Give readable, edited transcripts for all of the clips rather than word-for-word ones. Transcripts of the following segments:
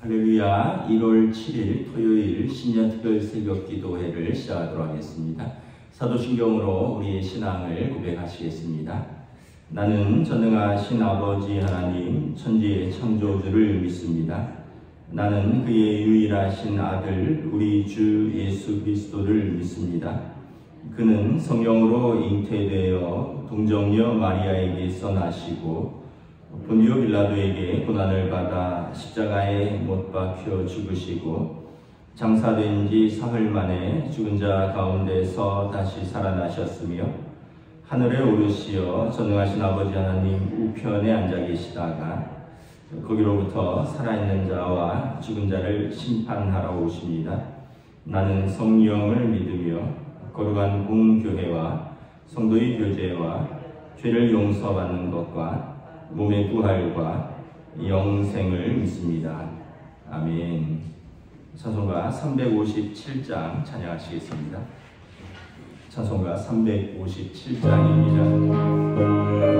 할렐루야. 1월 7일 토요일 신년특별 새벽기도회를 시작하도록 하겠습니다. 사도신경으로 우리의 신앙을 고백하시겠습니다. 나는 전능하신 아버지 하나님 천지의 창조주를 믿습니다. 나는 그의 유일하신 아들 우리 주 예수 그리스도를 믿습니다. 그는 성령으로 잉태되어 동정녀 마리아에게서 나시고 본디오 빌라도에게 고난을 받아 십자가에 못 박혀 죽으시고 장사된 지 사흘 만에 죽은 자 가운데서 다시 살아나셨으며 하늘에 오르시어 전능하신 아버지 하나님 우편에 앉아 계시다가 거기로부터 살아있는 자와 죽은 자를 심판하러 오십니다. 나는 성령을 믿으며 거룩한 공교회와 성도의 교제와 죄를 용서받는 것과 몸의 부활과 영생을 믿습니다. 아멘. 찬송가 357장 찬양하시겠습니다. 찬송가 357장입니다.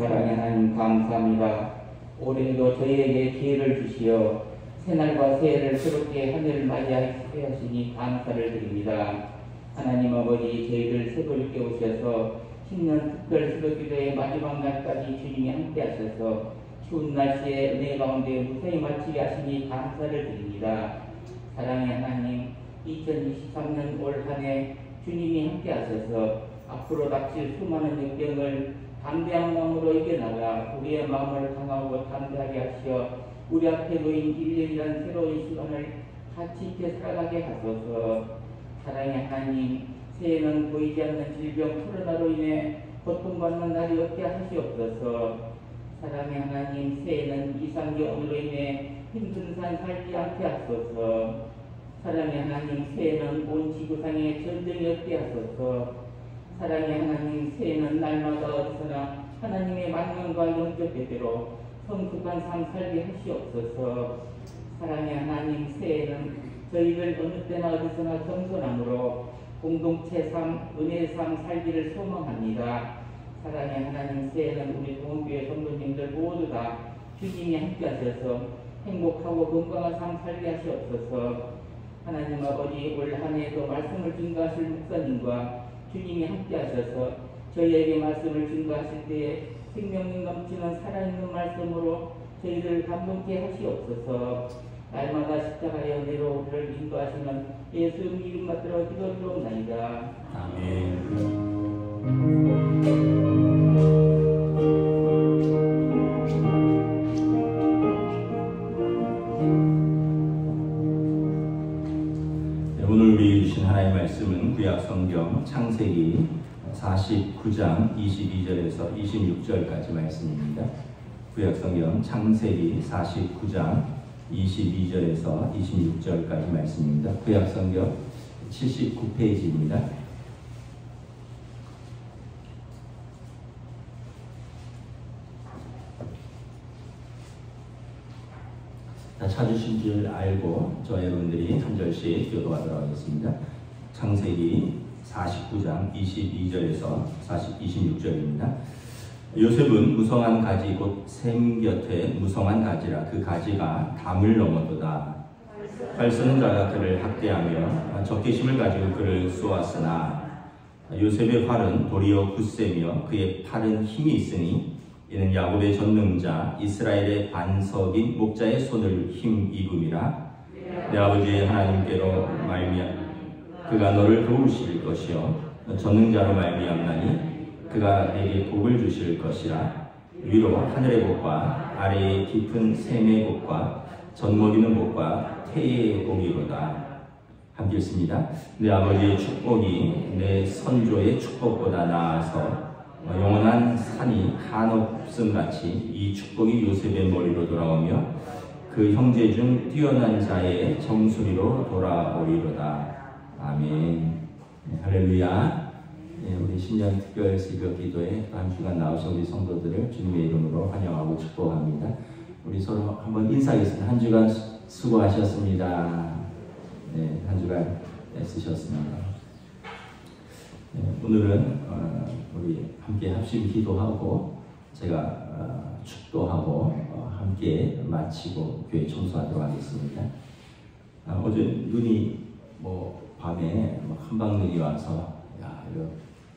사랑의 하나님 감사합니다. 올해도 저희에게 기회를 주시어 새날과 새해를 새롭게 하늘을 맞이하게 하시니 감사를 드립니다. 하나님 아버지, 저희를 새롭게 깨우셔서 신년 특별 새벽기도의 마지막 날까지 주님이 함께 하셔서 추운 날씨에 은혜 가운데 무사히 마치게 하시니 감사를 드립니다. 사랑의 하나님, 2023년 올 한 해 주님이 함께 하셔서 앞으로 닥칠 수많은 역경을 담대한 마음으로 이겨나가 우리의 마음을 강하고 담대하게 하시어 우리 앞에 놓인 1년이라는 새로운 시간을 같이 있게 살아가게 하소서. 사랑의 하나님, 새해는 보이지 않는 질병 코로나로 인해 고통받는 날이 없게 하시옵소서. 사랑의 하나님, 새해는 이상경으로 인해 힘든 삶 살지 않게 하소서. 사랑의 하나님, 새해는 온 지구상에 전쟁이 없게 하소서. 사랑의 하나님, 새해는 날마다 어디서나 하나님의 만남과 영접 되도록 성숙한 삶 살게 하시옵소서. 사랑의 하나님, 새해는 저희를 어느 때나 어디서나 겸손함으로 공동체 삶, 은혜의 삶 살기를 소망합니다. 사랑의 하나님, 새해는 우리 동원교회 성도님들 모두 다 주님이 함께 하셔서 행복하고 건강한 삶 살게 하시옵소서. 하나님 아버지, 올 한 해에도 말씀을 증거하실 목사님과 주님이 함께 하셔서 저희에게 말씀을 증거하실 때에 생명력 넘치는 살아있는 말씀으로 저희를 감동케 하시옵소서. 날마다 십자가의 은혜로 우리를 인도하시는 예수 이름 받들어 기도드리옵나이다. 아멘. 오늘 우리 주신 하나님의 말씀은 구약성경 창세기 49장 22절에서 26절까지 말씀입니다. 구약성경 창세기 49장 22절에서 26절까지 말씀입니다. 구약성경 79페이지입니다. 다 찾으신 줄 알고 저 여러분들이 한 절씩 교도하도록 하겠습니다. 창세기 49장 22절에서 26절입니다. 요셉은 무성한 가지 곧 샘 곁에 무성한 가지라 그 가지가 담을 넘어도다. 활 쓰는 자가 그를 학대하며 적개심을 가지고 그를 쏘았으나 요셉의 활은 도리어 굳세며 그의 팔은 힘이 있으니 이는 야곱의 전능자 이스라엘의 반석인 목자의 손을 힘입음이라. 내 아버지의 하나님께로 말미암아 그가 너를 도우실 것이요 전능자로 말미암나니 그가 내게 복을 주실 것이라. 위로 하늘의 복과 아래의 깊은 샘의 복과 젖먹이는 복과 태의 복이로다. 함께 읽습니다. 내 아버지의 축복이 내 선조의 축복보다 나아서 영원한 산이 한없음같이 이 축복이 요셉의 머리로 돌아오며 그 형제 중 뛰어난 자의 정수리로 돌아오리로다. 아멘. 할렐루야. 우리 신년 특별 새벽 기도에 한 주간 나오신 우리 성도들을 주님의 이름으로 환영하고 축복합니다. 우리 서로 한번 인사하겠습니다. 한 주간 수고하셨습니다. 네, 한 주간 애쓰셨습니다. 네, 오늘은 우리 함께 합심 기도하고 제가 축도하고 함께 마치고 교회 청소하도록 하겠습니다. 어제 눈이 밤에 한방눈이 와서 이거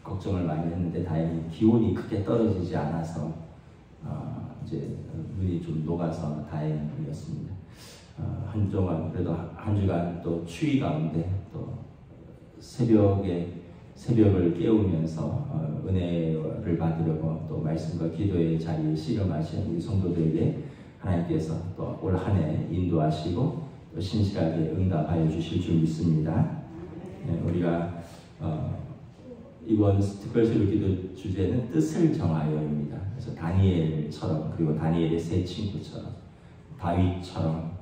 걱정을 많이 했는데 다행히 기온이 크게 떨어지지 않아서 이제 눈이 좀 녹아서 다행이었습니다. 한동안 그래도 한 주간 또 추위 가운데 또 새벽을 깨우면서 은혜를 받으려고 또 말씀과 기도의 자리에 씨름하시는 우리 성도들에게 하나님께서 또 올 한 해 인도하시고 또 신실하게 응답하여 주실 줄 믿습니다. 우리가 이번 특별 새벽 기도 주제는 뜻을 정하여입니다. 그래서 다니엘처럼 그리고 다니엘의 세 친구처럼 다윗처럼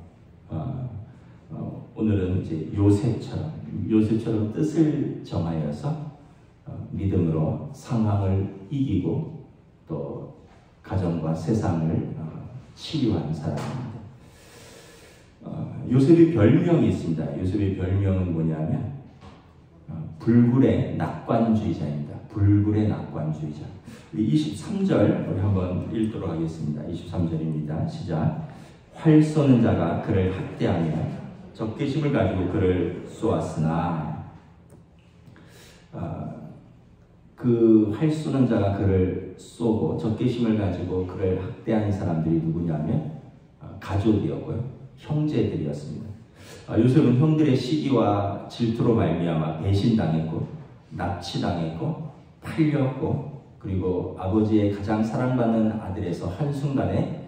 오늘은 이제 요셉처럼 뜻을 정하여서 믿음으로 상황을 이기고 또 가정과 세상을 치유한 사람입니다. 요셉의 별명이 있습니다. 요셉의 별명은 뭐냐면 불굴의 낙관주의자입니다. 불굴의 낙관주의자. 우리 23절 우리 한번 읽도록 하겠습니다. 23절입니다. 시작. 활 쏘는 자가 그를 학대하며 적개심을 가지고 그를 쏘았으나 그 활 쏘는 자가 그를 쏘고 적개심을 가지고 그를 학대하는 사람들이 누구냐면 가족이었고요. 형제들이었습니다. 요셉은 형들의 시기와 질투로 말미암아 배신당했고 납치당했고 팔렸고 그리고 아버지의 가장 사랑받는 아들에서 한순간에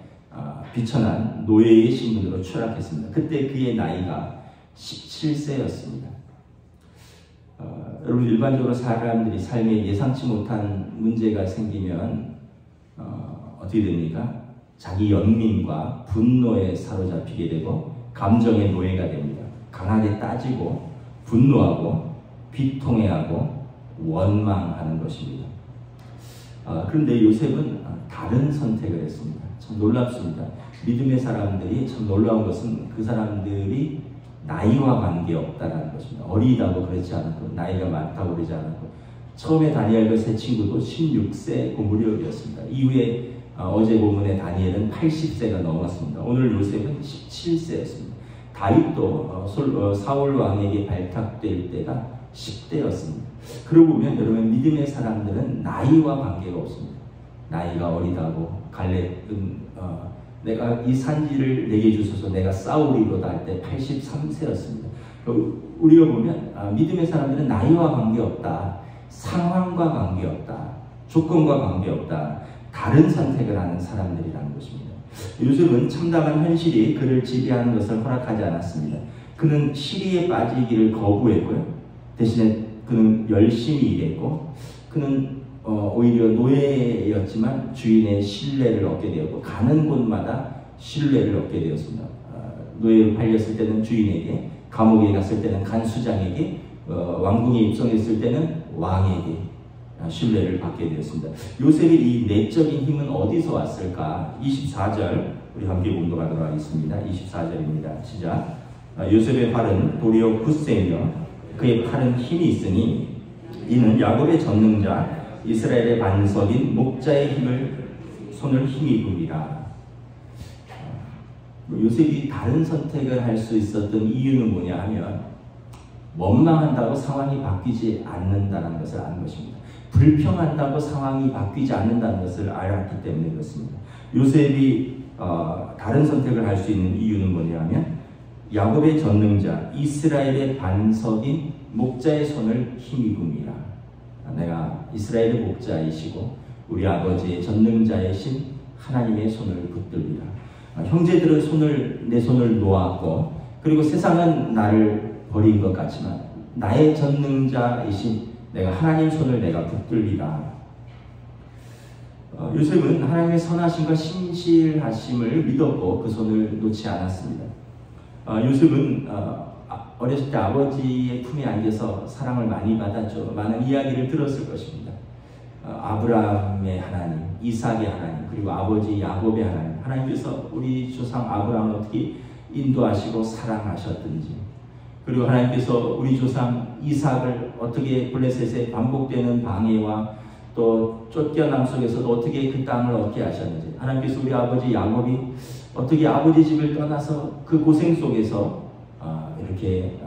비천한 노예의 신분으로 추락했습니다. 그때 그의 나이가 17세였습니다. 여러분, 일반적으로 사람들이 삶에 예상치 못한 문제가 생기면 어떻게 됩니까? 자기 연민과 분노에 사로잡히게 되고 감정의 노예가 됩니다. 강하게 따지고 분노하고 비통해하고 원망하는 것입니다. 그런데 요셉은 다른 선택을 했습니다. 참 놀랍습니다. 믿음의 사람들이 참 놀라운 것은 그 사람들이 나이와 관계없다는 것입니다. 어리다고 그러지 않고 나이가 많다고 그러지 않고 처음에 다니엘과 세 친구도 16세고 무렵이었습니다. 이후에 어제 본문의 다니엘은 80세가 넘었습니다. 오늘 요셉은 17세였습니다. 다윗도 사울 왕에게 발탁될 때가 10대였습니다. 그러고 보면 여러분, 믿음의 사람들은 나이와 관계가 없습니다. 나이가 어리다고 갈렙은 내가 이 산지를 내게 주소서 내가 싸우리로다 할 때 83세였습니다. 우리가 보면 믿음의 사람들은 나이와 관계없다, 상황과 관계없다, 조건과 관계없다, 다른 선택을 하는 사람들이라는 것입니다. 요셉은 참담한 현실이 그를 지배하는 것을 허락하지 않았습니다. 그는 시리에 빠지기를 거부했고요. 대신에 그는 열심히 일했고 그는 오히려 노예였지만 주인의 신뢰를 얻게 되었고 가는 곳마다 신뢰를 얻게 되었습니다. 노예로 팔렸을 때는 주인에게, 감옥에 갔을 때는 간수장에게, 왕궁에 입성했을 때는 왕에게 신뢰를 받게 되었습니다. 요셉의 이 내적인 힘은 어디서 왔을까? 24절 우리 함께 공독하도록 하겠습니다. 24절입니다. 시작. 요셉의 팔은 도리어 굳세며 그의 팔은 힘이 있으니 이는 야곱의 전능자 이스라엘의 반석인 목자의 손을 힘입으리라. 요셉이 다른 선택을 할 수 있었던 이유는 뭐냐 하면 원망한다고 상황이 바뀌지 않는다는 것을 아는 것입니다. 불평한다고 상황이 바뀌지 않는다는 것을 알았기 때문에 그렇습니다. 요셉이 다른 선택을 할 수 있는 이유는 뭐냐 하면 야곱의 전능자 이스라엘의 반석인 목자의 손을 힘입음이라. 내가 이스라엘의 목자이시고 우리 아버지의 전능자이신 하나님의 손을 붙들리라. 형제들은 내 손을 놓았고 그리고 세상은 나를 버린 것 같지만 나의 전능자이신 내가 하나님 손을 내가 붙들리라. 요셉은 하나님의 선하심과 신실하심을 믿었고 그 손을 놓지 않았습니다. 요셉은 어렸을 때 아버지의 품에 안겨서 사랑을 많이 받았죠. 많은 이야기를 들었을 것입니다. 아브라함의 하나님, 이삭의 하나님, 그리고 아버지 야곱의 하나님, 하나님께서 우리 조상 아브라함을 어떻게 인도하시고 사랑하셨든지, 그리고 하나님께서 우리 조상 이삭을 어떻게 블레셋의 반복되는 방해와 또 쫓겨남 속에서도 어떻게 그 땅을 얻게 하셨는지, 하나님께서 우리 아버지 야곱이 어떻게 아버지 집을 떠나서 그 고생 속에서 이렇게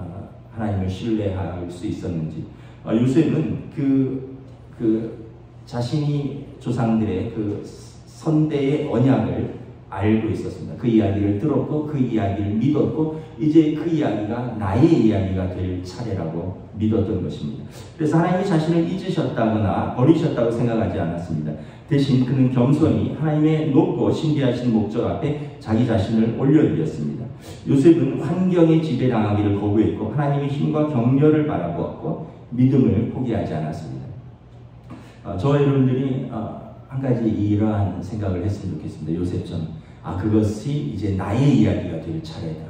하나님을 신뢰할 수 있었는지, 요셉은 그 자신이 조상들의 그 선대의 언약을 알고 있었습니다. 그 이야기를 들었고 그 이야기를 믿었고 이제 그 이야기가 나의 이야기가 될 차례라고 믿었던 것입니다. 그래서 하나님이 자신을 잊으셨다거나 버리셨다고 생각하지 않았습니다. 대신 그는 겸손히 하나님의 높고 신비하신 목적 앞에 자기 자신을 올려드렸습니다. 요셉은 환경에 지배당하기를 거부했고 하나님의 힘과 격려를 바라보았고 믿음을 포기하지 않았습니다. 저와 여러분들이 한 가지 이러한 생각을 했으면 좋겠습니다. 요셉처럼 그것이 이제 나의 이야기가 될 차례다.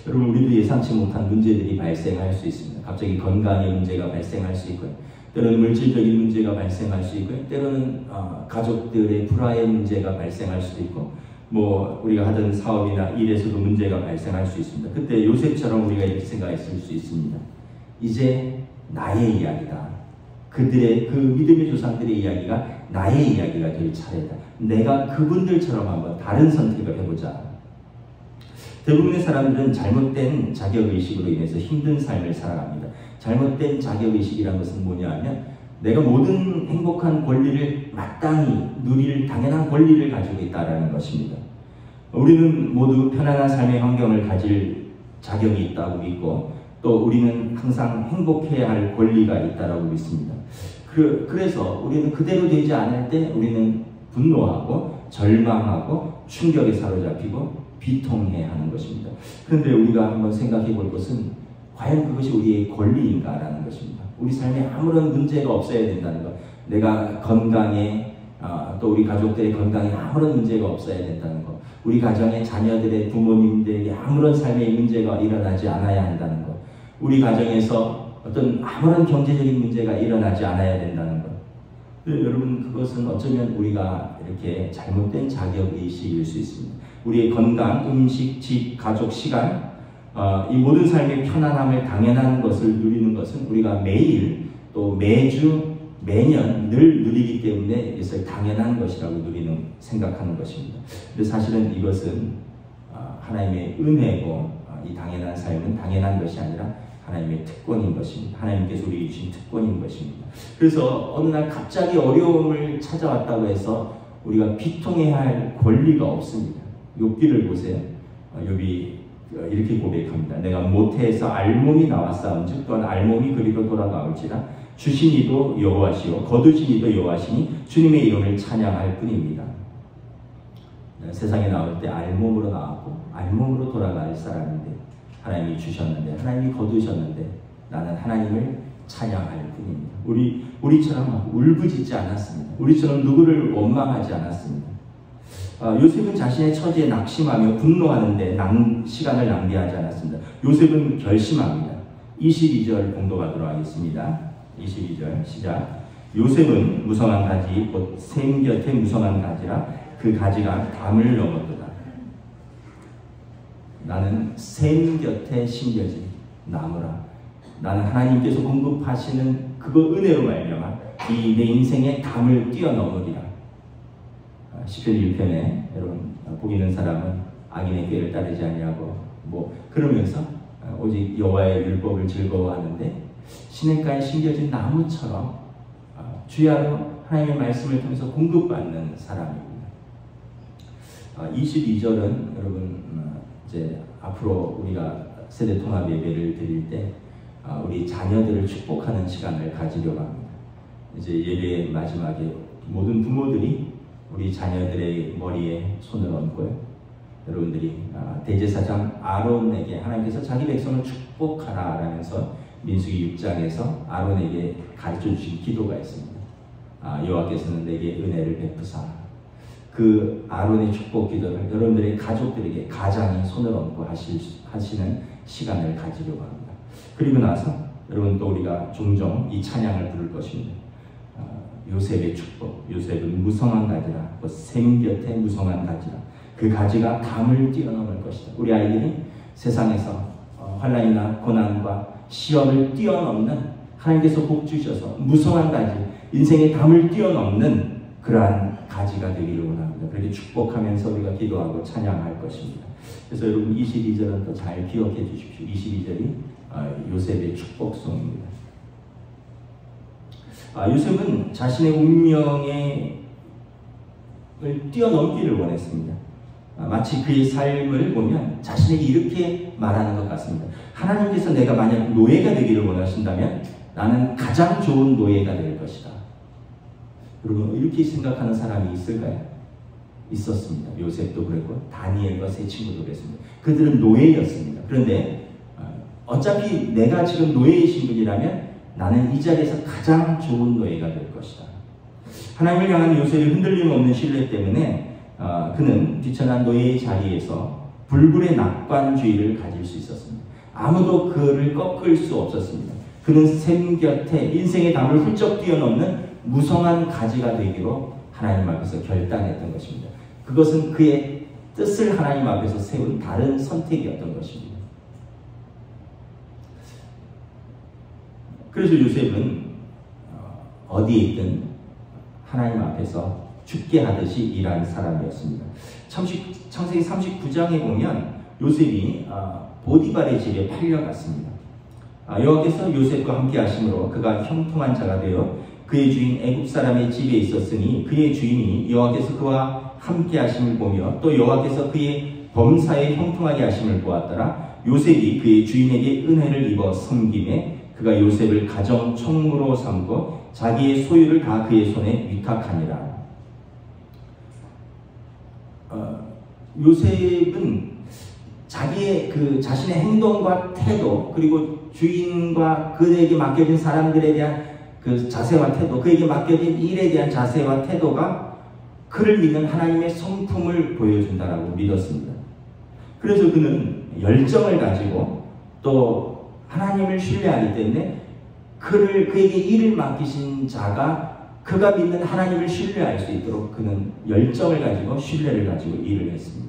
여러분, 우리도 예상치 못한 문제들이 발생할 수 있습니다. 갑자기 건강의 문제가 발생할 수 있고요. 때로는 물질적인 문제가 발생할 수 있고요. 때로는 가족들의 불화의 문제가 발생할 수도 있고 우리가 하던 사업이나 일에서도 문제가 발생할 수 있습니다. 그때 요셉처럼 우리가 이렇게 생각했을 수 있습니다. 이제 나의 이야기다. 그들의 그 믿음의 조상들의 이야기가 나의 이야기가 될 차례다. 내가 그분들처럼 한번 다른 선택을 해보자. 대부분의 사람들은 잘못된 자격의식으로 인해서 힘든 삶을 살아갑니다. 잘못된 자격의식이라는 것은 뭐냐 하면 내가 모든 행복한 권리를 마땅히 누릴 당연한 권리를 가지고 있다는 것입니다. 우리는 모두 편안한 삶의 환경을 가질 자격이 있다고 믿고 또 우리는 항상 행복해야 할 권리가 있다고 믿습니다. 그래서 우리는 그대로 되지 않을 때 우리는 분노하고 절망하고 충격에 사로잡히고 비통해야 하는 것입니다. 그런데 우리가 한번 생각해 볼 것은 과연 그것이 우리의 권리인가라는 것입니다. 우리 삶에 아무런 문제가 없어야 된다는 것, 내가 건강에 또 우리 가족들의 건강에 아무런 문제가 없어야 된다는 것, 우리 가정의 자녀들의 부모님들에게 아무런 삶의 문제가 일어나지 않아야 한다는 것, 우리 가정에서 어떤 아무런 경제적인 문제가 일어나지 않아야 된다는 것. 여러분, 그것은 어쩌면 우리가 이렇게 잘못된 자격의식일 수 있습니다. 우리의 건강, 음식, 집, 가족, 시간, 이 모든 삶의 편안함을 당연한 것을 누리는 것은 우리가 매일 또 매주 매년 늘 누리기 때문에 이것을 당연한 것이라고 생각하는 것입니다. 근데 사실은 이것은 하나님의 은혜고 이 당연한 삶은 당연한 것이 아니라 하나님의 특권인 것입니다. 하나님께서 우리에게 주신 특권인 것입니다. 그래서 어느 날 갑자기 어려움을 찾아왔다고 해서 우리가 비통해야 할 권리가 없습니다. 욥기를 보세요. 욥이 이렇게 고백합니다. 내가 모태에서 알몸이 나왔사온즉 또한 알몸이 그리로 돌아가올지라 주신 이도 여호와시요 거두신 이도 여호와시니 주님의 이름을 찬양할 뿐입니다. 세상에 나올 때 알몸으로 나왔고 알몸으로 돌아갈 사람인데 하나님이 주셨는데 하나님이 거두셨는데 나는 하나님을 찬양할 뿐입니다. 우리처럼 울부짖지 않았습니다. 우리처럼 누구를 원망하지 않았습니다. 요셉은 자신의 처지에 낙심하며 분노하는데 시간을 낭비하지 않았습니다. 요셉은 결심합니다. 22절 공독하도록 하겠습니다. 22절 시작. 요셉은 무성한 가지 곧 샘 곁에 무성한 가지라 그 가지가 담을 넘었도다. 나는 샘 곁에 심겨진 나무라. 나는 하나님께서 공급하시는 그거 은혜로 말미암아 이 내 인생의 담을 뛰어넘으리라. 시편 1편에 여러분 복 있는 사람은 악인의 꾀를 따르지 아니하고 그러면서 오직 여호와의 율법을 즐거워하는데 시냇가에 심겨진 나무처럼 주야로 하나님의 말씀을 통해서 공급받는 사람입니다. 22절은 여러분 이제 앞으로 우리가 세대 통합 예배를 드릴 때 우리 자녀들을 축복하는 시간을 가지려고 합니다. 이제 예배의 마지막에 모든 부모들이 우리 자녀들의 머리에 손을 얹고요. 여러분들이 대제사장 아론에게 하나님께서 자기 백성을 축복하라 라면서 민수기 6장에서 아론에게 가르쳐 주신 기도가 있습니다. 여호와께서는 내게 은혜를 베푸사. 그 아론의 축복 기도를 여러분들의 가족들에게 가장이 손을 얹고 하시는 시간을 가지려고 합니다. 그리고 나서 여러분 또 우리가 종종 이 찬양을 부를 것입니다. 요셉의 축복. 요셉은 무성한 가지라. 샘 곁에 무성한 가지라. 그 가지가 담을 뛰어넘을 것이다. 우리 아이들이 세상에서 환난이나 고난과 시험을 뛰어넘는 하나님께서 복 주셔서 무성한 가지, 인생의 담을 뛰어넘는 그러한 가지가 되기를 원합니다. 그렇게 축복하면서 우리가 기도하고 찬양할 것입니다. 그래서 여러분 22절은 또 잘 기억해 주십시오. 22절이 요셉의 축복송입니다. 요셉은 자신의 운명을 뛰어넘기를 원했습니다. 마치 그의 삶을 보면 자신에게 이렇게 말하는 것 같습니다. 하나님께서 내가 만약 노예가 되기를 원하신다면 나는 가장 좋은 노예가 될 것이다. 여러분 이렇게 생각하는 사람이 있을까요? 있었습니다. 요셉도 그랬고 다니엘과 세 친구도 그랬습니다. 그들은 노예였습니다. 그런데 어차피 내가 지금 노예이신 분이라면 나는 이 자리에서 가장 좋은 노예가 될 것이다. 하나님을 향한 요셉의 흔들림 없는 신뢰 때문에 그는 비천한 노예의 자리에서 불굴의 낙관주의를 가질 수 있었습니다. 아무도 그를 꺾을 수 없었습니다. 그는 샘 곁에 인생의 담을 훌쩍 뛰어넘는 무성한 가지가 되기로 하나님 앞에서 결단했던 것입니다. 그것은 그의 뜻을 하나님 앞에서 세운 다른 선택이었던 것입니다. 그래서 요셉은 어디에 있든 하나님 앞에서 죽게 하듯이 일한 사람이었습니다. 창세기 39장에 보면 요셉이 보디발의 집에 팔려갔습니다. 여호와께서 요셉과 함께 하심으로 그가 형통한 자가 되어 그의 주인 애굽 사람의 집에 있었으니 그의 주인이 여호와께서 그와 함께 하심을 보며 또 여호와께서 그의 범사에 형통하게 하심을 보았더라. 요셉이 그의 주인에게 은혜를 입어 섬김에 그가 요셉을 가정 총무로 삼고 자기의 소유를 다 그의 손에 위탁하니라. 요셉은 자기의 자신의 행동과 태도, 그리고 주인과 그에게 맡겨진 사람들에 대한 그 자세와 태도, 그에게 맡겨진 일에 대한 자세와 태도가 그를 믿는 하나님의 성품을 보여준다라고 믿었습니다. 그래서 그는 열정을 가지고 또 하나님을 신뢰하기 때문에 그에게 일을 맡기신 자가 그가 믿는 하나님을 신뢰할 수 있도록 그는 열정을 가지고 신뢰를 가지고 일을 했습니다.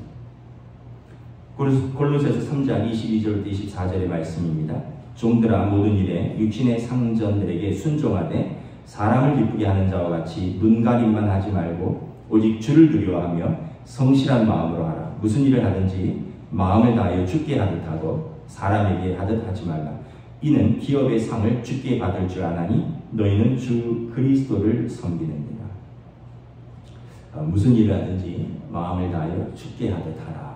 골로새서 3장 22절부터 24절의 말씀입니다. 종들아 모든 일에 육신의 상전들에게 순종하되 사람을 기쁘게 하는 자와 같이 눈가림만 하지 말고 오직 주를 두려워하며 성실한 마음으로 하라. 무슨 일을 하든지 마음을 다하여 주께 하듯 하고 사람에게 하듯 하지 말라. 이는 기업의 상을 주께 받을 줄 아나니 너희는 주 그리스도를 섬기느니라. 무슨 일을 하든지 마음을 다하여 주께 하듯 하라.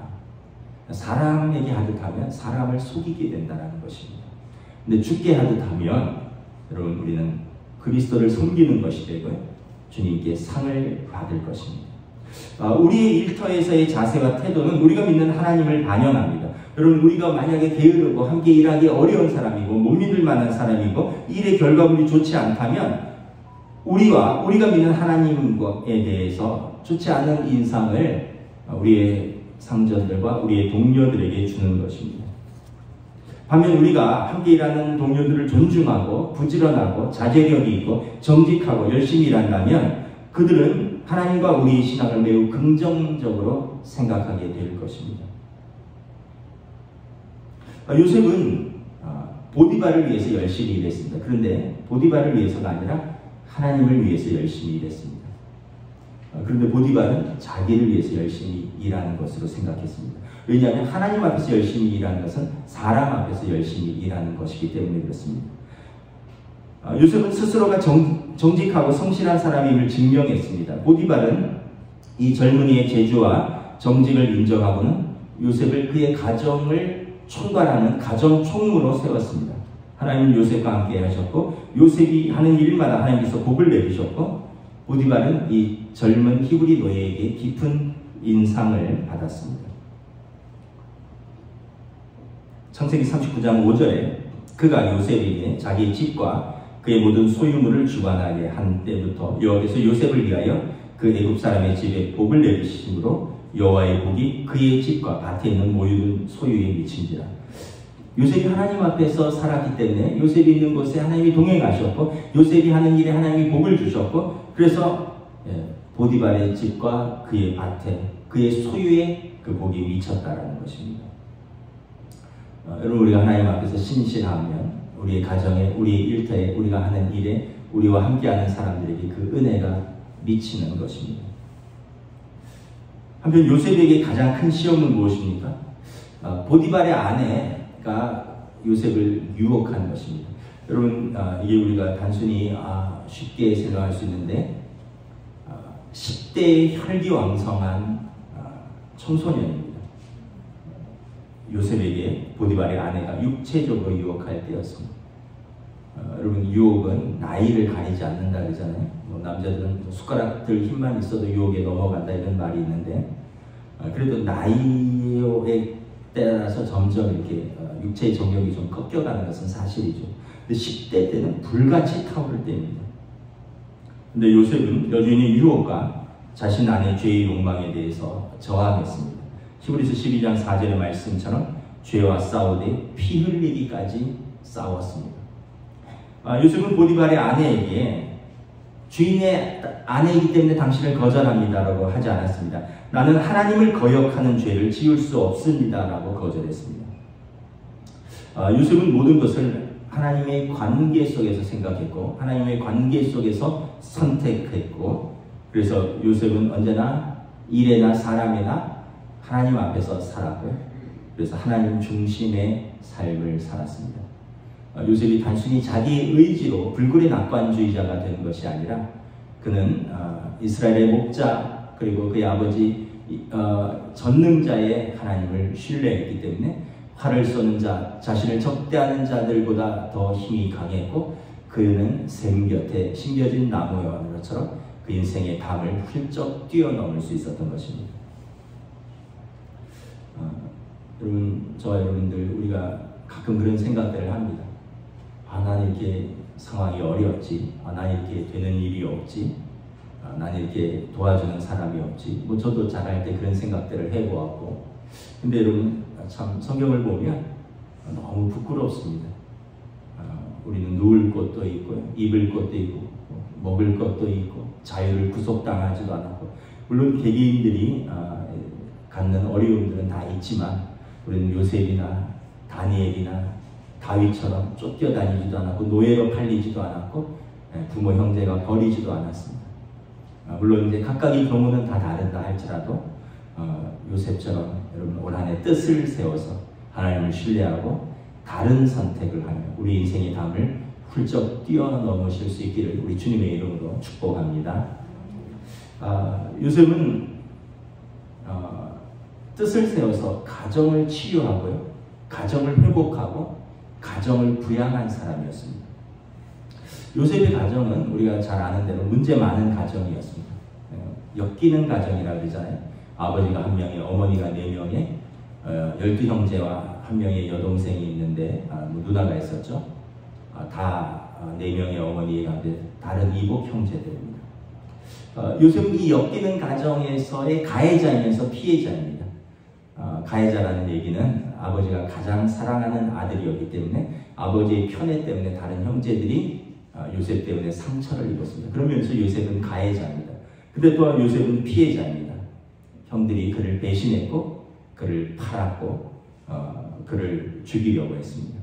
사람에게 하듯 하면 사람을 속이게 된다는 것입니다. 근데 주께 하듯 하면 여러분 우리는 그리스도를 섬기는 것이 되고요. 주님께 상을 받을 것입니다. 우리의 일터에서의 자세와 태도는 우리가 믿는 하나님을 반영합니다. 여러분 우리가 만약에 게으르고 함께 일하기 어려운 사람이고 못 믿을 만한 사람이고 일의 결과물이 좋지 않다면 우리가 믿는 하나님에 대해서 좋지 않은 인상을 우리의 상전들과 우리의 동료들에게 주는 것입니다. 반면 우리가 함께 일하는 동료들을 존중하고 부지런하고 자제력이 있고 정직하고 열심히 일한다면 그들은 하나님과 우리의 신앙을 매우 긍정적으로 생각하게 될 것입니다. 요셉은 보디발을 위해서 열심히 일했습니다. 그런데 보디발을 위해서가 아니라 하나님을 위해서 열심히 일했습니다. 그런데 보디발은 자기를 위해서 열심히 일하는 것으로 생각했습니다. 왜냐하면 하나님 앞에서 열심히 일하는 것은 사람 앞에서 열심히 일하는 것이기 때문에 그렇습니다. 요셉은 스스로가 정직하고 성실한 사람임을 증명했습니다. 보디발은 이 젊은이의 재주와 정직을 인정하고는 요셉을 그의 가정을 총괄하는 가정 총무로 세웠습니다. 하나님은 요셉과 함께 하셨고 요셉이 하는 일마다 하나님께서 복을 내리셨고 보디발은 이 젊은 히브리 노예에게 깊은 인상을 받았습니다. 창세기 39장 5절에 그가 요셉에게 자기 집과 그의 모든 소유물을 주관하게 한 때부터 여호와께서 요셉을 위하여 그 애굽 사람의 집에 복을 내리심으로 여호와의 복이 그의 집과 밭에 있는 모든 소유에 미친지라. 요셉이 하나님 앞에서 살았기 때문에 요셉이 있는 곳에 하나님이 동행하셨고 요셉이 하는 일에 하나님이 복을 주셨고 그래서 보디발의 집과 그의 밭에 그의 소유에 그 복이 미쳤다라는 것입니다. 여러분 우리가 하나님 앞에서 신실하면 우리의 가정에 우리의 일터에 우리가 하는 일에 우리와 함께하는 사람들에게 그 은혜가 미치는 것입니다. 한편 요셉에게 가장 큰 시험은 무엇입니까? 보디발의 아내가 요셉을 유혹한 것입니다. 여러분 이게 우리가 단순히 쉽게 생각할 수 있는데 10대의 혈기왕성한 청소년입니다. 요셉에게 보디발의 아내가 육체적으로 유혹할 때였습니다. 여러분 유혹은 나이를 가리지 않는다 그러잖아요. 남자들은 숟가락들 힘만 있어도 유혹에 넘어간다 이런 말이 있는데 그래도 나이에 따라서 점점 이렇게 육체의 정력이 좀 꺾여가는 것은 사실이죠. 근데 10대 때는 불같이 타오를 때입니다. 근데 요셉은 여전히 유혹과 자신 안의 죄의 욕망에 대해서 저항했습니다. 히브리서 12장 4절의 말씀처럼 죄와 싸우되 피 흘리기까지 싸웠습니다. 요셉은 보디발의 아내에게 주인의 아내이기 때문에 당신을 거절합니다라고 하지 않았습니다. 나는 하나님을 거역하는 죄를 지을 수 없습니다라고 거절했습니다. 요셉은 모든 것을 하나님의 관계 속에서 생각했고 하나님의 관계 속에서 선택했고 그래서 요셉은 언제나 일에나 사람에나 하나님 앞에서 살았고 그래서 하나님 중심의 삶을 살았습니다. 요셉이 단순히 자기 의지로 불굴의 낙관주의자가 된 것이 아니라 그는 이스라엘의 목자 그리고 그의 아버지 전능자의 하나님을 신뢰했기 때문에 활을 쏘는 자, 자신을 적대하는 자들보다 더 힘이 강했고 그는 샘 곁에 심겨진 나무였던 것처럼 그 인생의 담을 훌쩍 뛰어넘을 수 있었던 것입니다. 여러분, 저와 여러분들 우리가 가끔 그런 생각들을 합니다. 나는 이렇게 상황이 어려웠지, 나는 이렇게 되는 일이 없지, 나는 이렇게 도와주는 사람이 없지. 저도 잘할 때 그런 생각들을 해보았고, 근데 여러분 참 성경을 보면 너무 부끄럽습니다. 우리는 누울 곳도 있고요, 입을 곳도 있고, 먹을 것도 있고, 자유를 구속당하지도 않았고, 물론 개개인들이 갖는 어려움들은 다 있지만 우리는 요셉이나 다니엘이나 다윗처럼 쫓겨다니지도 않았고 노예로 팔리지도 않았고 부모 형제가 버리지도 않았습니다. 물론 이제 각각의 경우는 다 다르다 할지라도 요셉처럼 여러분 올 한 해 뜻을 세워서 하나님을 신뢰하고 다른 선택을 하며 우리 인생의 담을 훌쩍 뛰어넘으실 수 있기를 우리 주님의 이름으로 축복합니다. 요셉은 뜻을 세워서 가정을 치유하고요, 가정을 회복하고 가정을 부양한 사람이었습니다. 요셉의 가정은 우리가 잘 아는 대로 문제 많은 가정이었습니다. 엮이는 가정이라고 그러잖아요. 아버지가 한 명에 어머니가 4명에 12형제와 한 명의 여동생이 있는데 누나가 있었죠. 다 4명의 어머니가 다른 이복 형제들입니다. 요셉은 이 엮이는 가정에서의 가해자이면서 피해자입니다. 가해자라는 얘기는 아버지가 가장 사랑하는 아들이었기 때문에 아버지의 편애 때문에 다른 형제들이 요셉 때문에 상처를 입었습니다. 그러면서 요셉은 가해자입니다. 근데 또한 요셉은 피해자입니다. 형들이 그를 배신했고 그를 팔았고 그를 죽이려고 했습니다.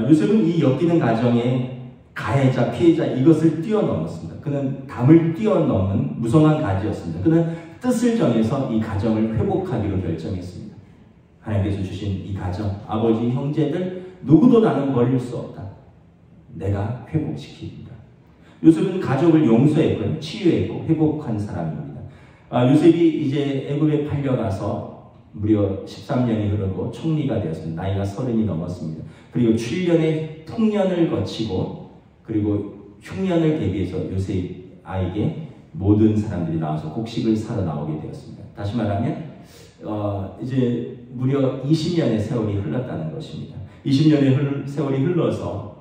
요셉은 이 엮이는 가정의 가해자, 피해자 이것을 뛰어넘었습니다. 그는 담을 뛰어넘는 무성한 가지였습니다. 그는 뜻을 정해서 이 가정을 회복하기로 결정했습니다. 하나님께서 주신 이 가정, 아버지, 형제들 누구도 나는 버릴 수 없다. 내가 회복시킵니다. 요셉은 가족을 용서했고 치유했고 회복한 사람입니다. 요셉이 이제 애굽에 팔려가서 무려 13년이 흐르고 총리가 되었습니다. 나이가 30이 넘었습니다. 그리고 7년의 풍년을 거치고 그리고 흉년을 대비해서 요셉에게 모든 사람들이 나와서 곡식을 사러 나오게 되었습니다. 다시 말하면 이제 무려 20년의 세월이 흘렀다는 것입니다. 20년의 세월이 흘러서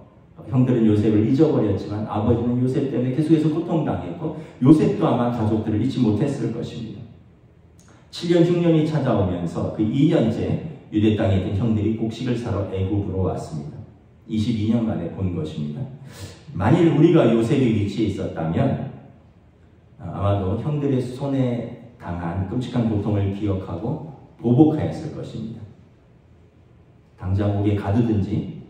형들은 요셉을 잊어버렸지만 아버지는 요셉 때문에 계속해서 고통당했고 요셉도 아마 가족들을 잊지 못했을 것입니다. 7년 흉년이 찾아오면서 그 2년째 유대 땅에 있던 형들이 곡식을 사러 애굽으로 왔습니다. 22년 만에 본 것입니다. 만일 우리가 요셉의 위치에 있었다면 아마도 형들의 손에 당한 끔찍한 고통을 기억하고 보복하였을 것입니다. 당장 목에 가두든지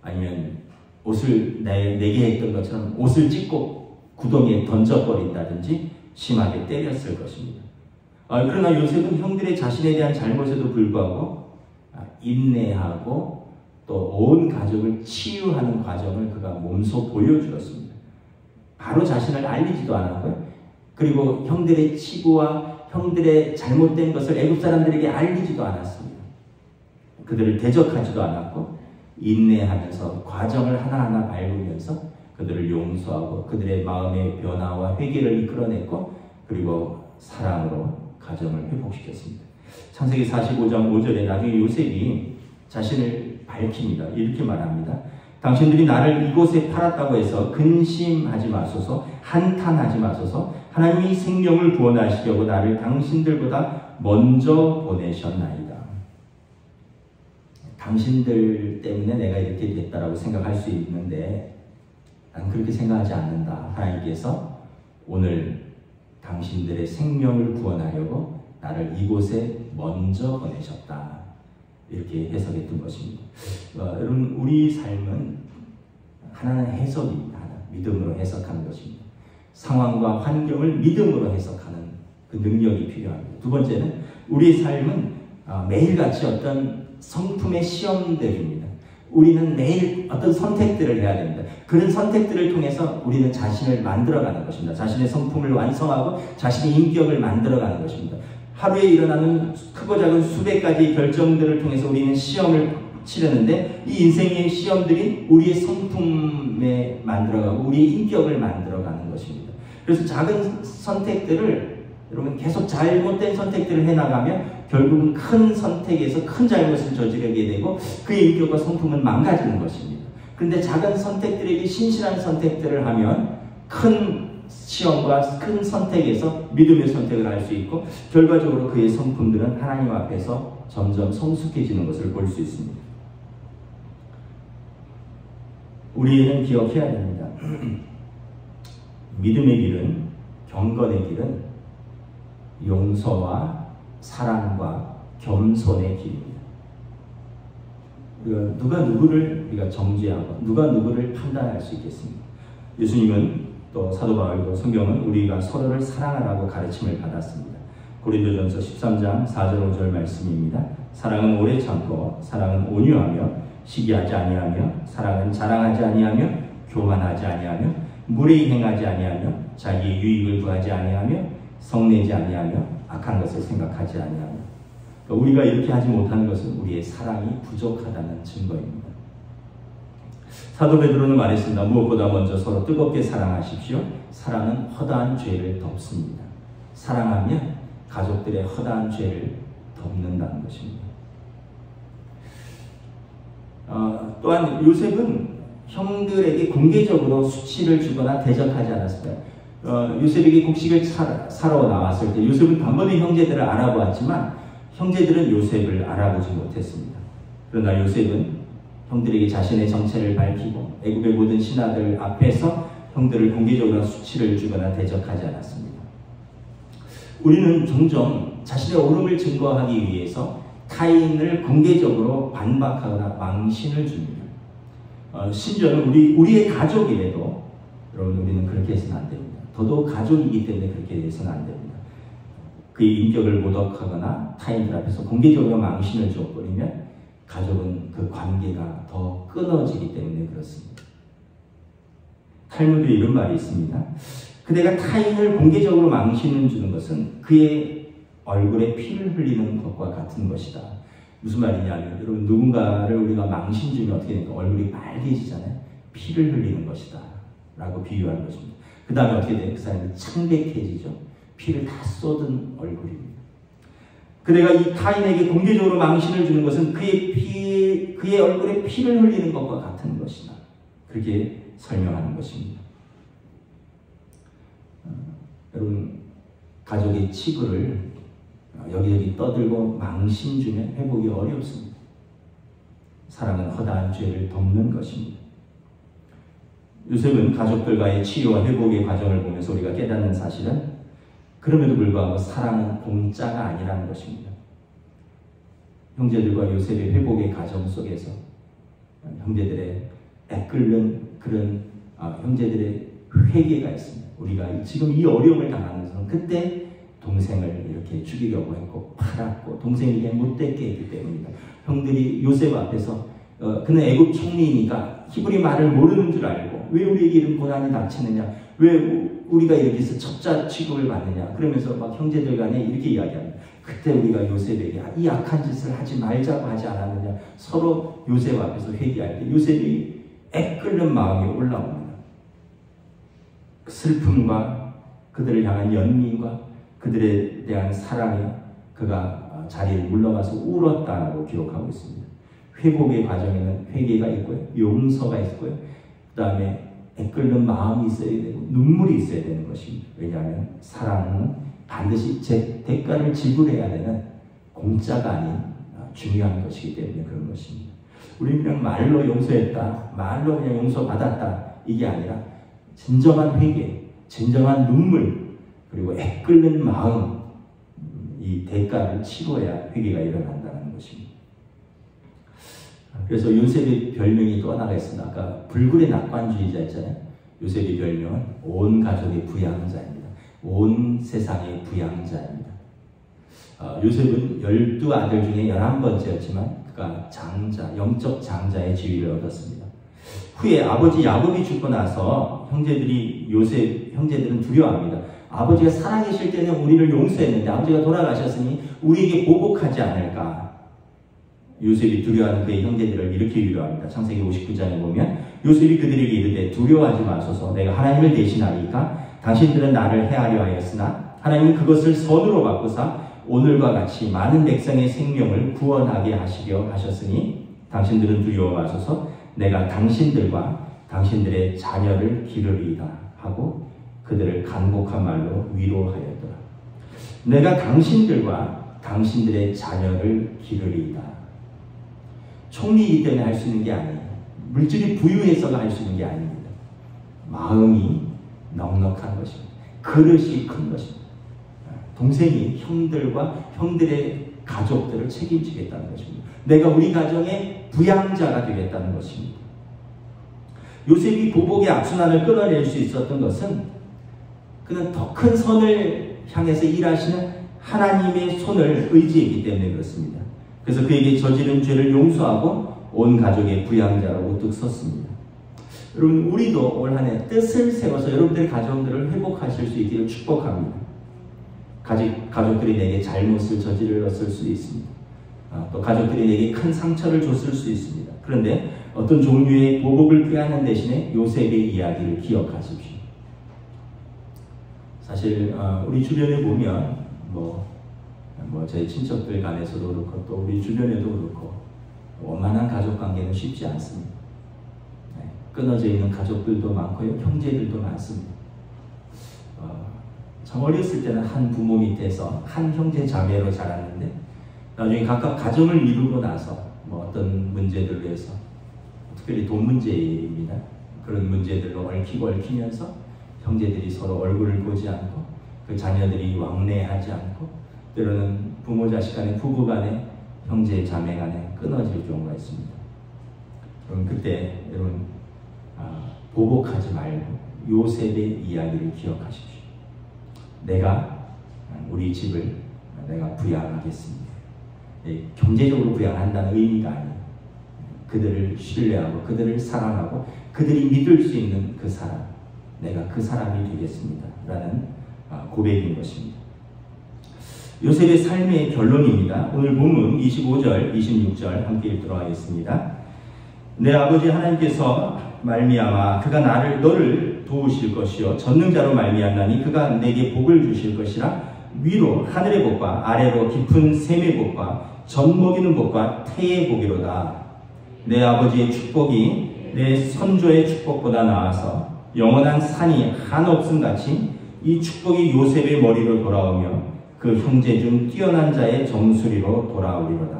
아니면 옷을 내게 했던 것처럼 옷을 찢고 구덩이에 던져버린다든지 심하게 때렸을 것입니다. 그러나 요셉은 형들의 자신에 대한 잘못에도 불구하고 인내하고 또 온 가족을 치유하는 과정을 그가 몸소 보여주었습니다. 바로 자신을 알리지도 않았고요. 그리고 형들의 치부와 형들의 잘못된 것을 애굽 사람들에게 알리지도 않았습니다. 그들을 대적하지도 않았고 인내하면서 과정을 하나하나 밟으면서 그들을 용서하고 그들의 마음의 변화와 회개를 이끌어냈고 그리고 사랑으로 가정을 회복시켰습니다. 창세기 45장 5절에 나중에 요셉이 자신을 밝힙니다. 이렇게 말합니다. 당신들이 나를 이곳에 팔았다고 해서 근심하지 마소서, 한탄하지 마소서. 하나님이 생명을 구원하시려고 나를 당신들보다 먼저 보내셨나이다. 당신들 때문에 내가 이렇게 됐다라고 생각할 수 있는데 난 그렇게 생각하지 않는다. 하나님께서 오늘 당신들의 생명을 구원하려고 나를 이곳에 먼저 보내셨다. 이렇게 해석했던 것입니다. 여러분, 우리 삶은 하나는 해석입니다. 하나, 믿음으로 해석하는 것입니다. 상황과 환경을 믿음으로 해석하는 그 능력이 필요합니다. 두 번째는 우리의 삶은 매일같이 어떤 성품의 시험들입니다. 우리는 매일 어떤 선택들을 해야 됩니다. 그런 선택들을 통해서 우리는 자신을 만들어가는 것입니다. 자신의 성품을 완성하고 자신의 인격을 만들어가는 것입니다. 하루에 일어나는 크고 작은 수백 가지 결정들을 통해서 우리는 시험을 치르는데 이 인생의 시험들이 우리의 성품에 만들어가고 우리의 인격을 만들어가는 것입니다. 그래서 작은 선택들을 여러분 계속 잘못된 선택들을 해나가면 결국은 큰 선택에서 큰 잘못을 저지르게 되고 그의 인격과 성품은 망가지는 것입니다. 그런데 작은 선택들에게 신실한 선택들을 하면 큰 시험과 큰 선택에서 믿음의 선택을 할 수 있고 결과적으로 그의 성품들은 하나님 앞에서 점점 성숙해지는 것을 볼 수 있습니다. 우리는 기억해야 됩니다. 믿음의 길은, 경건의 길은 용서와 사랑과 겸손의 길입니다. 우리가 누가 누구를 우리가 정죄하고 누가 누구를 판단할 수 있겠습니까? 예수님은 또 사도 바울도 성경은 우리가 서로를 사랑하라고 가르침을 받았습니다. 고린도전서 13장 4절 5절 말씀입니다. 사랑은 오래 참고 사랑은 온유하며 시기하지 아니하며 사랑은 자랑하지 아니하며 교만하지 아니하며 무례히 행하지 아니하며 자기의 유익을 구하지 아니하며 성내지 아니하며 악한 것을 생각하지 아니하며 그러니까 우리가 이렇게 하지 못하는 것은 우리의 사랑이 부족하다는 증거입니다. 사도 베드로는 말했습니다. 무엇보다 먼저 서로 뜨겁게 사랑하십시오. 사랑은 허다한 죄를 덮습니다. 사랑하면 가족들의 허다한 죄를 덮는다는 것입니다. 또한 요셉은 형들에게 공개적으로 수치를 주거나 대적하지 않았습니다. 요셉에게 곡식을 사러 나왔을 때 요셉은 단번에 형제들을 알아보았지만 형제들은 요셉을 알아보지 못했습니다. 그러나 요셉은 형들에게 자신의 정체를 밝히고 애굽의 모든 신하들 앞에서 형들을 공개적으로 수치를 주거나 대적하지 않았습니다. 우리는 종종 자신의 옳음을 증거하기 위해서 타인을 공개적으로 반박하거나 망신을 줍니다. 심지어는 우리의 가족이라도 여러분 우리는 그렇게 해서는 안 됩니다. 더더욱 가족이기 때문에 그렇게 해서는 안 됩니다. 그의 인격을 모독하거나 타인들 앞에서 공개적으로 망신을 줘버리면 가족은 그 관계가 더 끊어지기 때문에 그렇습니다. 탈무드에 이런 말이 있습니다. 그대가 타인을 공개적으로 망신을 주는 것은 그의 얼굴에 피를 흘리는 것과 같은 것이다. 무슨 말이냐면 여러분 누군가를 우리가 망신 주면 어떻게 됩니까? 얼굴이 빨개지잖아요. 피를 흘리는 것이다 라고 비유하는 것입니다. 그 다음에 어떻게 돼요? 그 사람이 창백해지죠. 피를 다 쏟은 얼굴입니다. 그대가 이 타인에게 공개적으로 망신을 주는 것은 그의 얼굴에 피를 흘리는 것과 같은 것이다. 그렇게 설명하는 것입니다. 여러분 가족의 치부를 여기저기 떠들고 망신 주면 회복이 어렵습니다. 사랑은 허다한 죄를 덮는 것입니다. 요셉은 가족들과의 치유와 회복의 과정을 보면서 우리가 깨닫는 사실은 그럼에도 불구하고 사랑은 공짜가 아니라는 것입니다. 형제들과 요셉의 회복의 과정 속에서 형제들의 애끓는 그런 형제들의 회개가 있습니다. 우리가 지금 이 어려움을 당하는 것은 그때 동생을 이렇게 죽이려고 했고 팔았고 동생에게 못되게 했기 때문입니다. 형들이 요셉 앞에서 그는 애굽 총리니까 히브리 말을 모르는 줄 알고 왜 우리에게 이런 고난이 닥치느냐, 왜 우리가 이렇게 해서 첩자 취급을 받느냐 그러면서 막 형제들 간에 이렇게 이야기합니다. 그때 우리가 요셉에게 이 악한 짓을 하지 말자고 하지 않았느냐. 서로 요셉 앞에서 회개할 때 요셉이 애끓는 마음이 올라옵니다. 슬픔과 그들을 향한 연민과 그들에 대한 사랑에 그가 자리를 물러가서 울었다라고 기록하고 있습니다. 회복의 과정에는 회개가 있고요. 용서가 있고요. 그 다음에 애끓는 마음이 있어야 되고 눈물이 있어야 되는 것입니다. 왜냐하면 사랑은 반드시 대가를 지불해야 되는 공짜가 아닌 중요한 것이기 때문에 그런 것입니다. 우리는 그냥 말로 용서했다, 말로 그냥 용서받았다 이게 아니라 진정한 회개, 진정한 눈물 그리고 애끓는 마음 이 대가를 치러야 회개가 일어난다는 것입니다. 그래서 요셉의 별명이 또 하나가 있습니다. 아까 불굴의 낙관주의자 있잖아요. 요셉의 별명은 온 가족의 부양자입니다. 온 세상의 부양자입니다. 요셉은 12아들 중에 11번째였지만 그가 장자, 영적 장자의 지위를 얻었습니다. 후에 아버지 야곱이 죽고 나서 형제들은 두려워합니다. 아버지가 살아계실 때는 우리를 용서했는데 아버지가 돌아가셨으니 우리에게 보복하지 않을까. 요셉이 두려워하는 그의 형제들을 이렇게 위로합니다. 창세기 59장에 보면 요셉이 그들에게 이르되 두려워하지 마소서 내가 하나님을 대신하리까 당신들은 나를 해하려 하였으나 하나님은 그것을 선으로 바꾸사 오늘과 같이 많은 백성의 생명을 구원하게 하시려 하셨으니 당신들은 두려워 마소서 내가 당신들과 당신들의 자녀를 기르리이다 하고 그들을 간곡한 말로 위로하였더라. 내가 당신들과 당신들의 자녀를 기르리이다. 총리이기 때문에 할 수 있는 게 아니에요. 물질이 부유해서가 할 수 있는 게 아닙니다. 마음이 넉넉한 것입니다. 그릇이 큰 것입니다. 동생이 형들과 형들의 가족들을 책임지겠다는 것입니다. 내가 우리 가정의 부양자가 되겠다는 것입니다. 요셉이 보복의 악순환을 끊어낼 수 있었던 것은 그는 더 큰 선을 향해서 일하시는 하나님의 손을 의지했기 때문에 그렇습니다. 그래서 그에게 저지른 죄를 용서하고 온 가족의 부양자로 우뚝 섰습니다. 여러분, 우리도 올 한 해 뜻을 세워서 여러분들의 가정들을 회복하실 수 있기를 축복합니다. 가족들이 내게 잘못을 저질렀을 수도 있습니다. 또 가족들이 내게 큰 상처를 줬을 수 있습니다. 그런데 어떤 종류의 보복을 꾀하는 대신에 요셉의 이야기를 기억하십시오. 사실 우리 주변에 보면 저희 친척들 간에서도 그렇고 또 우리 주변에도 그렇고 원만한 가족관계는 쉽지 않습니다. 끊어져 있는 가족들도 많고요. 형제들도 많습니다. 참 어렸을 때는 한 부모 밑에서 한 형제 자매로 자랐는데 나중에 각각 가정을 이루고 나서 어떤 문제들로 해서 특별히 돈 문제입니다. 그런 문제들로 얽히면서 형제들이 서로 얼굴을 보지 않고 그 자녀들이 왕래하지 않고 때로는 부모 자식 간에 부부 간에 형제 자매 간에 끊어질 경우가 있습니다. 그럼 그때 여러분 보복하지 말고 요셉의 이야기를 기억하십시오. 내가 우리 집을 내가 부양하겠습니다. 경제적으로 부양한다는 의미가 아니에요. 그들을 신뢰하고 그들을 사랑하고 그들이 믿을 수 있는 그 사람, 내가 그 사람이 되겠습니다 라는 고백인 것입니다. 요셉의 삶의 결론입니다. 오늘 본문 25절, 26절 함께 읽도록 하겠습니다. 내 아버지 하나님께서 말미암아 그가 너를 도우실 것이요 전능자로 말미암나니 그가 내게 복을 주실 것이라. 위로 하늘의 복과 아래로 깊은 샘의 복과 젖 먹이는 복과 태의 복이로다. 내 아버지의 축복이 내 선조의 축복보다 나아서 영원한 산이 한없음 같이 이 축복이 요셉의 머리로 돌아오며 그 형제 중 뛰어난 자의 정수리로 돌아오리로다.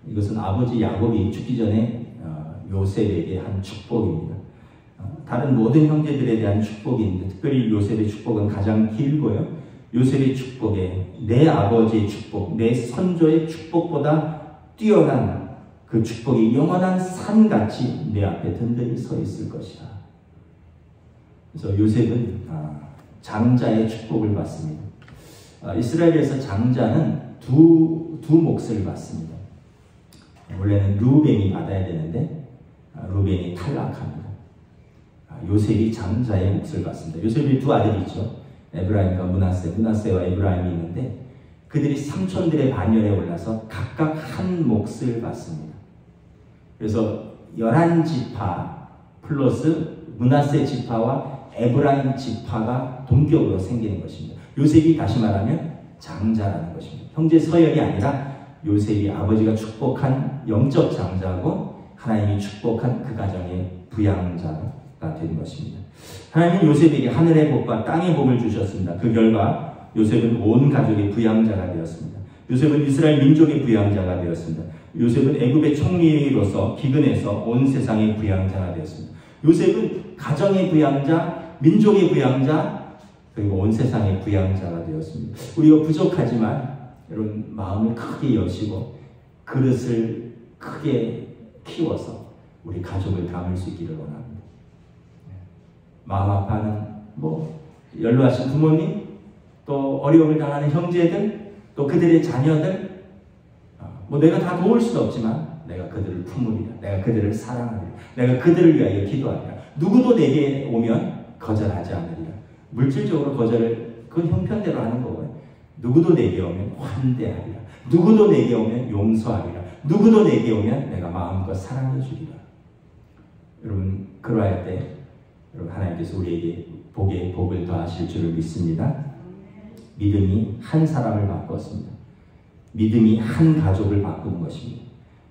이것은 아버지 야곱이 죽기 전에 요셉에게 한 축복입니다. 다른 모든 형제들에 대한 축복인데 특별히 요셉의 축복은 가장 길고요. 요셉의 축복에 내 아버지의 축복, 내 선조의 축복보다 뛰어난 그 축복이 영원한 산같이 내 앞에 든든히 서 있을 것이다. 그래서 요셉은 장자의 축복을 받습니다. 이스라엘에서 장자는 두 몫을 받습니다. 원래는 루벤이 받아야 되는데 루벤이 탈락합니다. 요셉이 장자의 몫을 받습니다. 요셉이 두 아들이 있죠. 에브라임과 문하세와 에브라임이 있는데 그들이 삼촌들의 반열에 올라서 각각 한 몫을 받습니다. 그래서 11지파 플러스 문하세 지파와 에브라임 지파가 동격으로 생기는 것입니다. 요셉이 다시 말하면 장자라는 것입니다. 형제 서열이 아니라 요셉이 아버지가 축복한 영적 장자고 하나님이 축복한 그 가정의 부양자가 된 것입니다. 하나님은 요셉에게 하늘의 복과 땅의 복을 주셨습니다. 그 결과 요셉은 온 가족의 부양자가 되었습니다. 요셉은 이스라엘 민족의 부양자가 되었습니다. 요셉은 애굽의 총리로서 기근에서 온 세상의 부양자가 되었습니다. 요셉은 가정의 부양자, 민족의 부양자, 그리고 온 세상의 부양자가 되었습니다. 우리가 부족하지만 여러분 마음을 크게 여시고 그릇을 크게 키워서 우리 가족을 담을 수 있기를 원합니다. 마음 아파하는 연로하신 부모님, 또 어려움을 당하는 형제들, 또 그들의 자녀들, 뭐 내가 다 도울 수도 없지만 내가 그들을 품으리라. 내가 그들을 사랑하리라. 내가 그들을 위하여 기도하리라. 누구도 내게 오면 거절하지 않으리라. 물질적으로 거절을 그 형편대로 하는 거고요. 누구도 내게 오면 환대하리라. 누구도 내게 오면 용서하리라. 누구도 내게 오면 내가 마음껏 사랑해 주리라. 여러분, 그러할 때 여러분, 하나님께서 우리에게 복을 더하실 줄을 믿습니다. 믿음이 한 사람을 바꿨습니다. 믿음이 한 가족을 바꾸는 것입니다.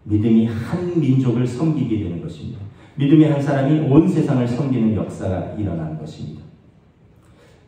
믿음이 한 민족을 섬기게 되는 것입니다. 믿음이 한 사람이 온 세상을 섬기는 역사가 일어나는 것입니다.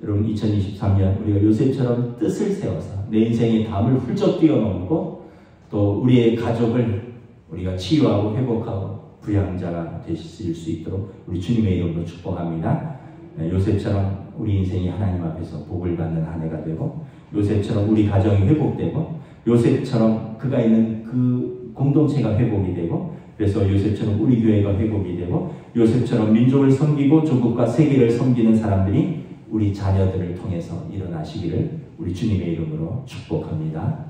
여러분, 2023년 우리가 요셉처럼 뜻을 세워서 내 인생의 담을 훌쩍 뛰어넘고 또 우리의 가족을 우리가 치유하고 회복하고 부양자가 되실 수 있도록 우리 주님의 이름으로 축복합니다. 요셉처럼 우리 인생이 하나님 앞에서 복을 받는 한 해가 되고, 요셉처럼 우리 가정이 회복되고, 요셉처럼 그가 있는 그 공동체가 회복이 되고, 그래서 요셉처럼 우리 교회가 회복이 되고, 요셉처럼 민족을 섬기고 조국과 세계를 섬기는 사람들이 우리 자녀들을 통해서 일어나시기를 우리 주님의 이름으로 축복합니다.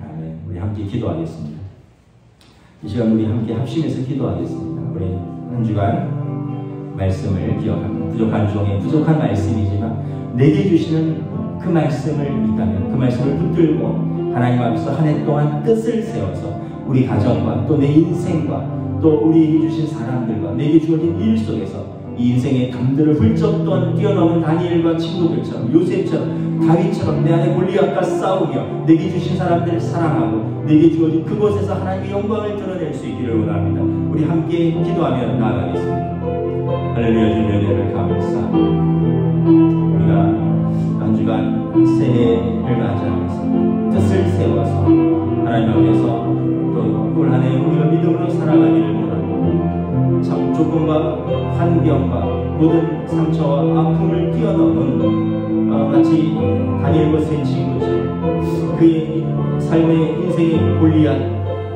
아멘. 우리 함께 기도하겠습니다. 이 시간 우리 함께 합심해서 기도하겠습니다. 우리 한 주간 말씀을 기억합니다. 부족한 중에 부족한 말씀이지만 내게 주시는 그 말씀을 있다면 그 말씀을 붙들고 하나님 앞에서 한 해 동안 뜻을 세워서 우리 가정과 또 내 인생과 또 우리에게 주신 사람들과 내게 주어진 일 속에서 이 인생의 담들을 훌쩍 뛰어넘은 다니엘과 친구들처럼, 요셉처럼, 다윗처럼 내 안에 골리앗과 싸우며 내게 주신 사람들을 사랑하고 내게 주어진 그곳에서 하나님의 영광을 드러낼 수 있기를 원합니다. 우리 함께 기도하며 나아가겠습니다. 할렐루야. 주님의 은혜를 감사합니다. 우리가 한 주간 새해를 맞이하면서 뜻을 세워서 하나님 앞에서 또 올 한 해 우리가 믿음으로 살아가기를 원합니다. 참 조건과 환경과 모든 상처와 아픔을 뛰어넘은 마치 다니엘과 세 친구처럼 그의 삶의 인생의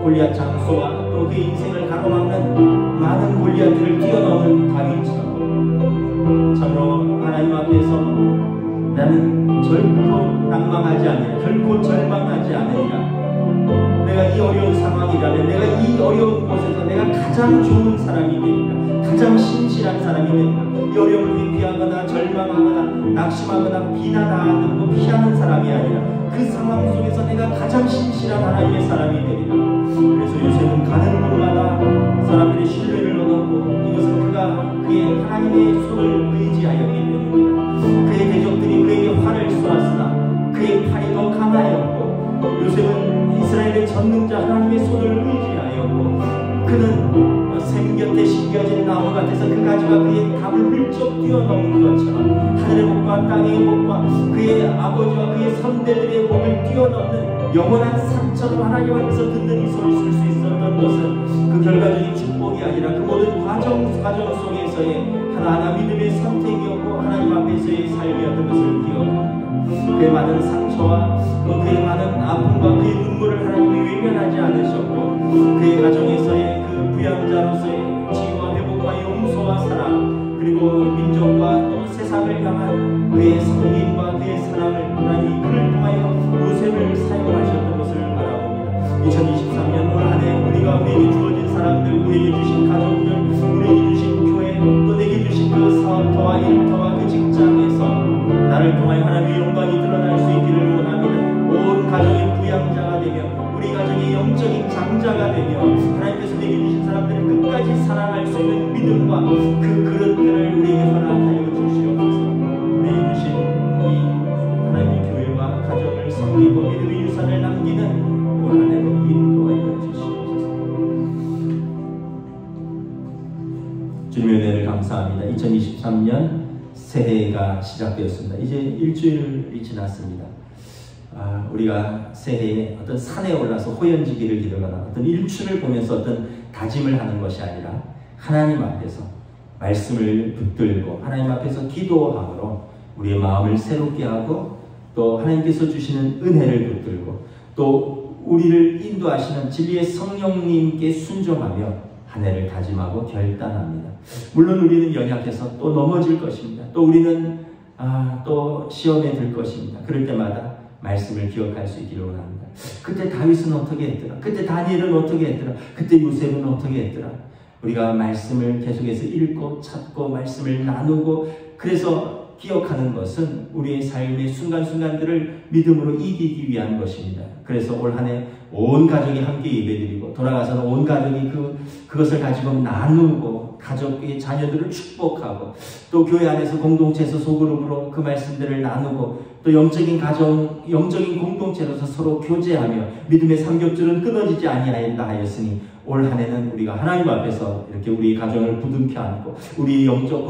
골리앗 장소와 또 그의 인생을 가로막는 많은 골리앗들을 뛰어넘은 다윗처럼 참으로 하나님 앞에서 나는 절도 낭망하지 않으리라. 결코 절망하지 않으리라. 내가 이 어려운 상황이라면 내가 이 어려운 곳에서 내가 가장 좋은 사람이 되리라. 가장 신실한 사람이 되리라. 이 어려움을 회피하거나 절망하거나 낙심하거나 비난하고 피하는 사람이 아니라 그 상황 속에서 내가 가장 신실한 하나님의 사람이 되리라. 그래서 요셉은 가는 곳마다 사람들의 신뢰를 얻었고 이것은 그가 그의 하나님의 손을 의지하였기 때문이다. 그의 대적들이 그에게 활을 쏘았으나 그의 팔이 더 강하였고 요셉은 이스라엘의 전능자 하나님의 손을 의지하였고 그는 샘 곁에 심겨진 나무 같아서 그 가지가 그의 담을 훌쩍 뛰어넘은 것처럼 하늘의 복과 땅의 복과 그의 아버지와 그의 선대들의 복을 뛰어넘는 영원한 산처럼 하나님 앞에서 든든히 설 수 있었던 것은 그 결과적인 축복이 아니라 그 모든 과정 속에서의 하나하나 믿음의 선택이었고 하나님 앞에서의 삶이었던 것을 기억합니다. 그의 많은 상처와 또 그의 많은 아픔과 그의 눈물을 하나님이 외면하지 않으셨고 그의 가정에서의 그 부양자로서의 치유와 회복과 용서와 사랑 그리고 민족과 또 세상을 향한 그의 섬김과 그의 사랑을 하나님이 그를 통하여 요셉을 사용하셨던 것을 바라봅니다. 2023년 올 한 해 우리가 우리에게 주어진 사람들, 우리에게 주신 가족들, 우리에게 주신 교회, 또 내게 주신 그 사업터와 일터와 그 직장에서 나를 통하여 하나님의 영광이 드러날 수 있기를 원합니다. 온 가정의 부양자가 되며 우리 가정의 영적인 장자가 되며 하나님께서 내게 주신 사람들을 끝까지 사랑할 수 있는 믿음과 그 그릇들을 우리에게 허락하여 주시옵소서. 우리에게 주신 이 하나님의 교회와 가정을 섬기고 믿음의 유산을 남기는 올 한 해로 인도하여 주시옵소서. 주님의 은혜를 감사합니다. 2023년 새해가 시작되었습니다. 이제 일주일이 지났습니다. 우리가 새해에 어떤 산에 올라서 호연지기를 기르거나 어떤 일출을 보면서 어떤 다짐을 하는 것이 아니라 하나님 앞에서 말씀을 붙들고 하나님 앞에서 기도함으로 우리의 마음을 새롭게 하고 또 하나님께서 주시는 은혜를 붙들고 또 우리를 인도하시는 진리의 성령님께 순종하며 한 해를 다짐하고 결단합니다. 물론 우리는 연약해서 또 넘어질 것입니다. 또 우리는 또 시험에 들 것입니다. 그럴 때마다 말씀을 기억할 수 있기를 원합니다. 그때 다윗은 어떻게 했더라? 그때 다니엘은 어떻게 했더라? 그때 요셉은 어떻게 했더라? 우리가 말씀을 계속해서 읽고 찾고 말씀을 나누고 그래서 기억하는 것은 우리의 삶의 순간순간들을 믿음으로 이기기 위한 것입니다. 그래서 올 한 해 온 가족이 함께 예배드리고 돌아가서는 온 가족이 그것을 가지고 나누고 가족의 자녀들을 축복하고 또 교회 안에서 공동체에서 소그룹으로 그 말씀들을 나누고 또 영적인 가정, 영적인 공동체로서 서로 교제하며 믿음의 삼겹줄은 끊어지지 아니하였다 하였으니 올 한 해는 우리가 하나님 앞에서 이렇게 우리 가정을 부둥켜 안고 우리 영적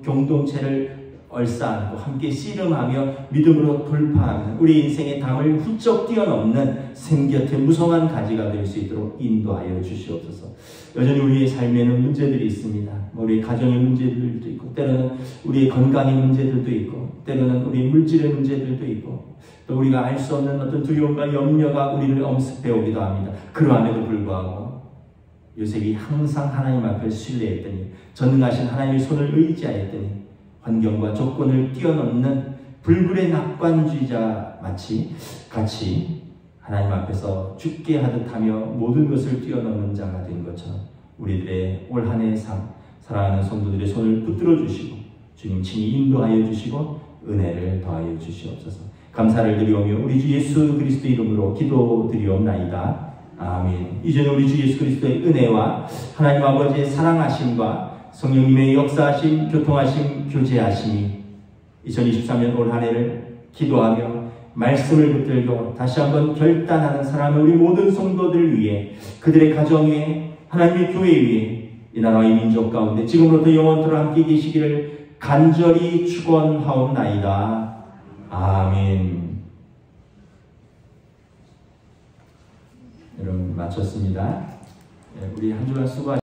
공동체를 얼싸안고 함께 씨름하며 믿음으로 돌파하는 우리 인생의 담을 훌쩍 뛰어넘는 생곁의 무성한 가지가 될 수 있도록 인도하여 주시옵소서. 여전히 우리의 삶에는 문제들이 있습니다. 우리 가정의 문제들도 있고 때로는 우리의 건강의 문제들도 있고 때로는 우리의 물질의 문제들도 있고 또 우리가 알 수 없는 어떤 두려움과 염려가 우리를 엄습해 오기도 합니다. 그러함에도 불구하고 요셉이 항상 하나님 앞에 신뢰했더니 전능하신 하나님의 손을 의지하였더니 환경과 조건을 뛰어넘는 불굴의 낙관주의자 같이 하나님 앞에서 죽게 하듯 하며 모든 것을 뛰어넘는 자가 된 것처럼 우리들의 올 한 해의 삶, 사랑하는 성도들의 손을 붙들어 주시고 주님 친히 인도하여 주시고 은혜를 더하여 주시옵소서. 감사를 드리오며 우리 주 예수 그리스도 이름으로 기도드리옵나이다. 아멘. 이제는 우리 주 예수 그리스도의 은혜와 하나님 아버지의 사랑하심과 성령님의 역사하심, 교통하심, 교제하심이 2023년 올 한 해를 기도하며 말씀을 붙들고 다시 한번 결단하는 사랑을 우리 모든 성도들 위해 그들의 가정 위에 하나님의 교회 위에 이 나라의 민족 가운데 지금부터 영원토록 함께 계시기를 간절히 축원하옵나이다. 아멘. 여러분 마쳤습니다. 우리 한 주간 수고하셨습니다.